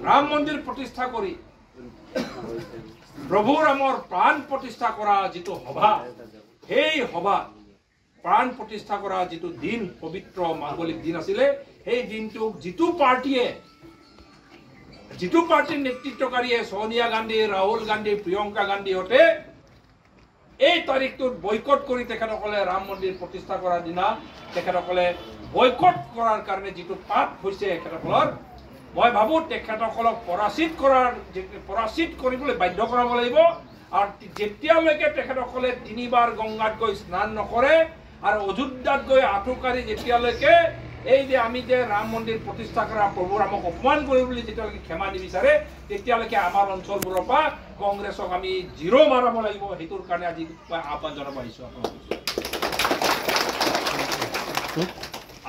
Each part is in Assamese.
ৰাম মন্দিৰ প্ৰতিষ্ঠা কৰি প্ৰভু ৰামৰ প্ৰাণ প্ৰতিষ্ঠা কৰা যিটো সভা সেই সভা প্ৰাণ প্ৰতিষ্ঠা কৰা যিটো দিন পবিত্ৰ মাঙ্গলিক দিন আছিলে সেই দিনটোক যিটো পাৰ্টিৰ নেতৃত্বকাৰীয়ে সোনিয়া গান্ধী ৰাহুল গান্ধী প্ৰিয়ংকা গান্ধী হতে এই তাৰিখটোত বয়কট কৰি তেখেতসকলে ৰাম মন্দিৰ প্ৰতিষ্ঠা কৰাৰ দিনা তেখেতসকলে বয়কট কৰাৰ কাৰণে যিটো পাপ হৈছে তেখেতসকলৰ মই ভাবো তেখেতসকলক পৰাচিত কৰিবলৈ বাধ্য কৰাব লাগিব আৰু যেতিয়ালৈকে তেখেতসকলে তিনিবাৰ গংগাত গৈ স্নান নকৰে আৰু অযোধ্যাত গৈ আঁঠুকাৰি যেতিয়ালৈকে এই যে আমি যে ৰাম মন্দিৰ প্ৰতিষ্ঠা কৰা প্ৰভু ৰামক অপমান কৰি বুলি যেতিয়ালৈকে ক্ষমা নিবিচাৰে তেতিয়ালৈকে আমাৰ অঞ্চলবোৰৰ পৰা কংগ্ৰেছক আমি জিৰো মাৰাব লাগিব সেইটোৰ কাৰণে আজি আহ্বান জনাব আহিছো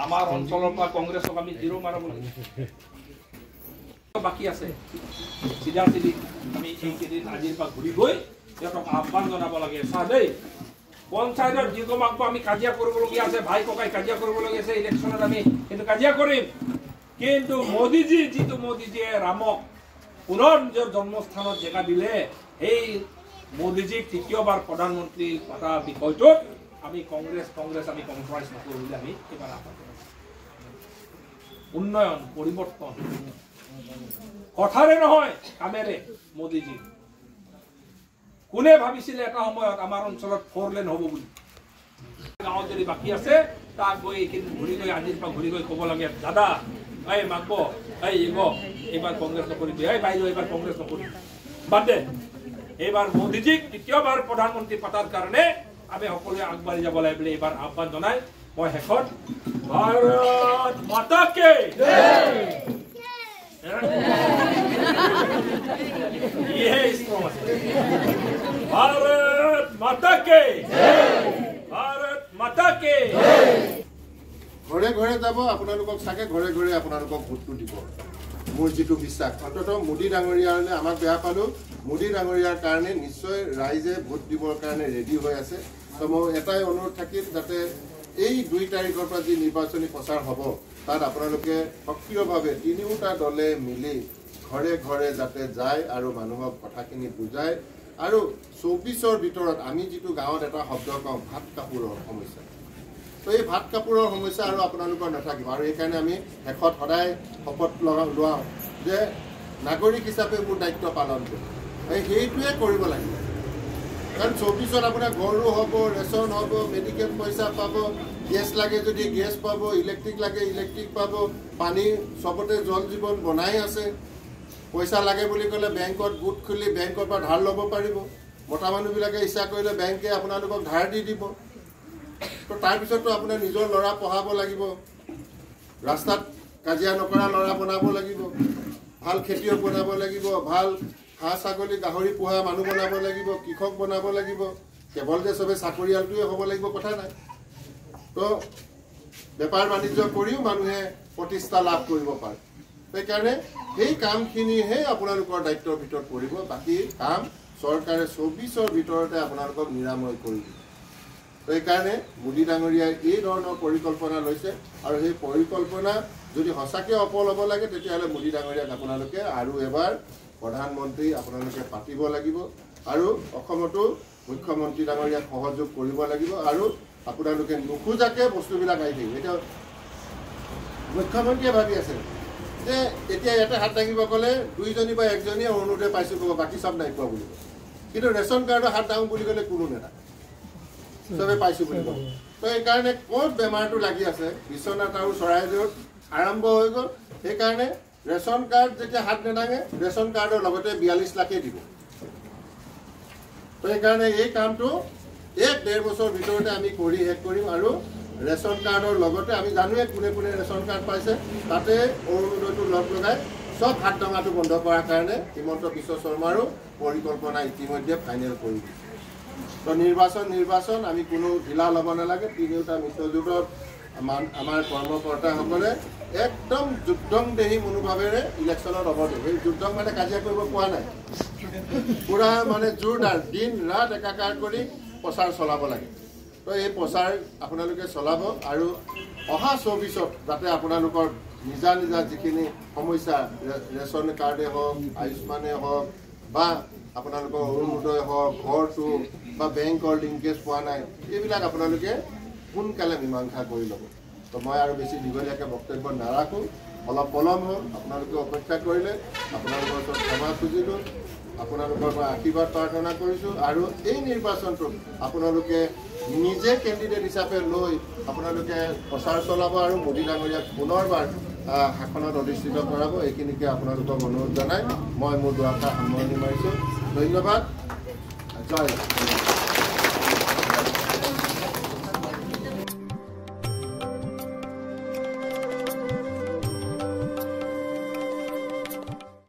আমাৰ অঞ্চলৰ পৰা কংগ্ৰেছক আমি জিৰো মাৰাব লাগিব বাকি আছে সিধা সিধি আমি এইকেইদিন আজিৰ পৰা ঘূৰি গৈ সিহঁতক আহ্বান জনাব লাগে চা দেই পঞ্চায়তৰ যিগমাকো আমি কাজিয়া কৰিবলগীয়া আছে ভাই ককাই কাজিয়া কৰিবলগীয়া আছে ইলেকশ্যনত আমি সেইটো কাজিয়া কৰিম কিন্তু মোদীজীয়ে ৰামক পুনৰ নিজৰ জন্মস্থানত জেগা দিলে সেই মোদীজীক তৃতীয়বাৰ প্ৰধানমন্ত্ৰী পতা বিষয়টোত আমি কংগ্ৰেছ আমি কম্প্ৰমাইজ নকৰোঁ বুলি আমি এইবাৰ আহ্বান উন্নয়ন পৰিৱৰ্তন কথাৰে নহয় কামেৰে মোদীজী কোনে ভাবিছিলে এটা সময়ত আমাৰ অঞ্চলত 4 লেন হ'ব বুলি গাঁৱত যদি বাকি আছে তাক গৈ এইকেইদিন ঘূৰি গৈ আজিৰ পৰা ঘূৰি গৈ ক'ব লাগে দাদা এই মাগব এই এইবাৰ কংগ্ৰেছ নকৰিবি এই বাইদেউ এইবাৰ কংগ্ৰেছ নকৰিবি বাদ দে এইবাৰ মোদীজীক তৃতীয়বাৰ প্ৰধানমন্ত্ৰী পতাৰ কাৰণে আমি সকলোৱে আগবাঢ়ি যাব লাগে বুলি এইবাৰ আহ্বান জনাই মই শেষত ভাৰত মাতা কি জয় भारत माता के भारत माता के ঘৰে ঘৰে যাব আপোনালোকক চাগে ঘৰে ঘৰে আপোনালোকক ভোটটো দিব মোৰ যিটো বিশ্বাস অন্তত মোদী ডাঙৰীয়ালে আমাক বেয়া পালো মোদী ডাঙৰীয়াৰ কাৰণে নিশ্চয় ৰাইজে ভোট দিবৰ কাৰণে ৰেডি হৈ আছে তো মই এটাই অনুৰোধ থাকিল যাতে এই 2 তাৰিখৰ পৰা যি নিৰ্বাচনী প্ৰচাৰ হ'ব তাত আপোনালোকে সক্ৰিয়ভাৱে তিনিওটা দলে মিলি ঘৰে ঘৰে যাতে যায় আৰু মানুহক কথাখিনি বুজায় আৰু 24ৰ ভিতৰত আমি যিটো গাঁৱত এটা শব্দ কওঁ ভাত কাপোৰৰ সমস্যা তো এই ভাত কাপোৰৰ সমস্যা আৰু আপোনালোকৰ নাথাকিব আৰু এইকাৰণে আমি শেষত সদায় শপত লোৱা যে নাগৰিক হিচাপে মোৰ দায়িত্ব পালন কৰিম সেইটোৱে কৰিব লাগিব কাৰণ 24ত আপোনাৰ ঘৰো হ'ব ৰেচন হ'ব মেডিকেল পইচা পাব গেছ লাগে যদি গেছ পাব ইলেক্ট্ৰিক লাগে ইলেক্ট্ৰিক পাব পানী সবতে জল জীৱন বনাই আছে পইচা লাগে বুলি ক'লে বেংকত গোট খুলি বেংকৰ পৰা ধাৰ ল'ব পাৰিব মতা মানুহবিলাকে ইচ্ছা কৰিলে বেংকে আপোনালোকক ধাৰ দি দিব তো তাৰপিছতো আপোনাৰ নিজৰ ল'ৰা পঢ়াব লাগিব ৰাস্তাত কাজিয়া নকৰা ল'ৰা বনাব লাগিব ভাল খেতিয়ক বনাব লাগিব ভাল হাঁহ ছাগলী গাহৰি পোহা মানুহ বনাব লাগিব কৃষক বনাব লাগিব কেৱল যে সবে চাকৰিয়ালটোৱে হ'ব লাগিব কথা নাই তো বেপাৰ বাণিজ্য কৰিও মানুহে প্ৰতিষ্ঠা লাভ কৰিব পাৰে সেইকাৰণে সেই কামখিনিহে আপোনালোকৰ দায়িত্বৰ ভিতৰত পৰিব বাকি কাম চৰকাৰে 24ৰ ভিতৰতে আপোনালোকক নিৰাময় কৰিব সেইকাৰণে মোদী ডাঙৰীয়াই এই ধৰণৰ পৰিকল্পনা লৈছে আৰু সেই পৰিকল্পনা যদি সঁচাকৈ সফল হ'ব লাগে তেতিয়াহ'লে মোদী ডাঙৰীয়াক আপোনালোকে আৰু এবাৰ প্ৰধানমন্ত্ৰী আপোনালোকে পাতিব লাগিব আৰু অসমতো মুখ্যমন্ত্ৰী ডাঙৰীয়াক সহযোগ কৰিব লাগিব আৰু আপোনালোকে নুখোজাকে বস্তুবিলাক আহি থাকিব এতিয়া মুখ্যমন্ত্ৰীয়ে ভাবি আছে যে এতিয়া ইয়াতে হাত দাঙিব গ'লে 2জনী বা 1জনীয়ে অৰুণোদয় পাইছোঁ ক'ব বাকী চব নাই পোৱা বুলি কিন্তু ৰেচন কাৰ্ডৰ হাত দাঙো বুলি ক'লে কোনো নেথাকে চবে পাইছোঁ বুলি ক'ব তো সেইকাৰণে ক'ত বেমাৰটো লাগি আছে বিশ্বনাথ আৰু চৰাইদেউত আৰম্ভ হৈ গ'ল সেইকাৰণে ৰেচন কাৰ্ড যেতিয়া হাত নেদাঙে ৰেচন কাৰ্ডৰ লগতে 42 লাখেই দিব তো সেইকাৰণে এই কামটো 1-1.5 বছৰ ভিতৰতে আমি কৰি শেষ কৰিম আৰু ৰেচন কাৰ্ডৰ লগতে আমি জানোৱে কোনে কোনে ৰেচন কাৰ্ড পাইছে তাতে অৰুণোদয়টো লগ লগাই সব হাত দাঙাটো বন্ধ কৰাৰ কাৰণে হিমন্ত বিশ্ব শৰ্মাৰো পৰিকল্পনা ইতিমধ্যে ফাইনেল কৰি দিছে তো নিৰ্বাচন আমি কোনো ঢিলা ল'ব নালাগে তিনিওটা মিত্ৰজোঁটত আমাৰ কৰ্মকৰ্তাসকলে একদম যুদ্ধংদেহী মনোভাৱেৰে ইলেকশ্যনত অৱতীৰ্ণ সেই যুদ্ধক মানে কাজিয়া কৰিব পোৱা নাই পুৰা মানে জোৰদাৰ দিন ৰাত একাকাৰ কৰি প্ৰচাৰ চলাব লাগে তো এই প্ৰচাৰ আপোনালোকে চলাব আৰু অহা 24ত যাতে আপোনালোকৰ নিজা নিজা যিখিনি সমস্যা ৰেচন কাৰ্ডে হওক আয়ুষ্মানে হওক বা আপোনালোকৰ অৰুণোদয় হওক ঘৰটো বা বেংকৰ লিংকেজ পোৱা নাই এইবিলাক আপোনালোকে সোনকালে মীমাংসা কৰি ল'ব তো মই আৰু বেছি দীঘলীয়াকৈ বক্তব্য নাৰাখোঁ অলপ পলম হ'ল আপোনালোকে অপেক্ষা কৰিলে আপোনালোকৰ ওচৰত ক্ষমা খুজিলোঁ আপোনালোকৰ পৰা আশীৰ্বাদ প্ৰাৰ্থনা কৰিছোঁ আৰু এই নিৰ্বাচনটোক আপোনালোকে নিজে কেণ্ডিডেট হিচাপে লৈ আপোনালোকে প্ৰচাৰ চলাব আৰু মোদী ডাঙৰীয়াক পুনৰবাৰ শাসনত অধিষ্ঠিত কৰাব এইখিনিকে আপোনালোকক অনুৰোধ জনাই মই মোৰ দুআষাৰ সামৰণি মাৰিছোঁ ধন্যবাদ জয়